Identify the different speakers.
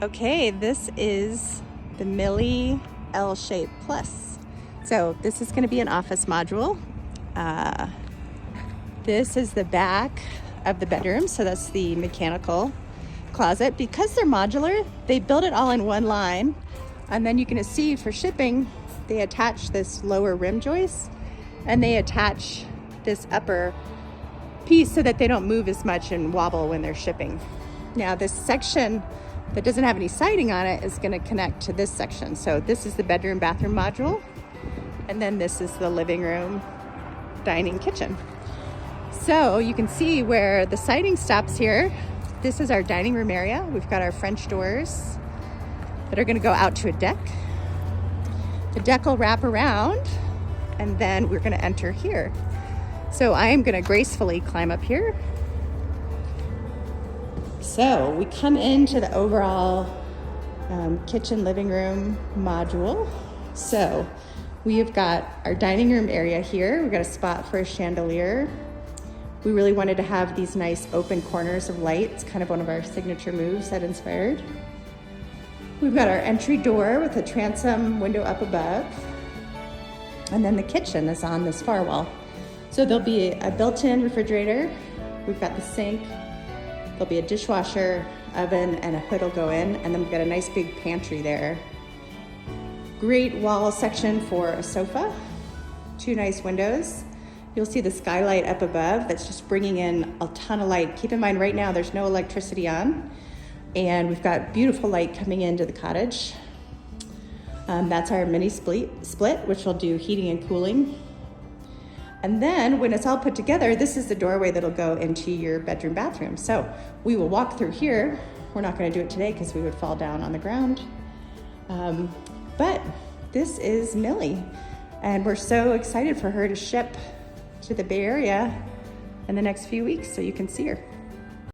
Speaker 1: Okay, this is the Millie L-Shape Plus. So this is going to be an office module. This is the back of the bedroom, so that's the mechanical closet. Because they're modular, they build it all in one line, and then you can see for shipping, they attach this lower rim joist, and they attach this upper piece so that they don't move as much and wobble when they're shipping. Now this section that doesn't have any siding on it is going to connect to this section. So this is the bedroom bathroom module, and then this is the living room, dining, kitchen. So you can see where the siding stops here. This is our dining room area. We've got our French doors that are going to go out to a deck. The deck will wrap around, and then we're going to enter here. So I am going to gracefully climb up here. So we come into the overall kitchen living room module. So we have got our dining room area here. We've got a spot for a chandelier. We really wanted to have these nice open corners of light. It's kind of one of our signature moves that inspired. We've got our entry door with a transom window up above. And then the kitchen is on this far wall. So there'll be a built-in refrigerator. We've got the sink. There'll be a dishwasher, oven, and a hood will go in, and then we've got a nice big pantry there. Great wall section for a sofa, 2 nice windows. You'll see the skylight up above that's just bringing in a ton of light. Keep in mind right now there's no electricity on, and we've got beautiful light coming into the cottage. That's our mini split, which will do heating and cooling. And then when it's all put together, this is the doorway that'll go into your bedroom bathroom. So we will walk through here. We're not going to do it today because we would fall down on the ground. But this is Millie, and we're so excited for her to ship to the Bay Area in the next few weeks so you can see her.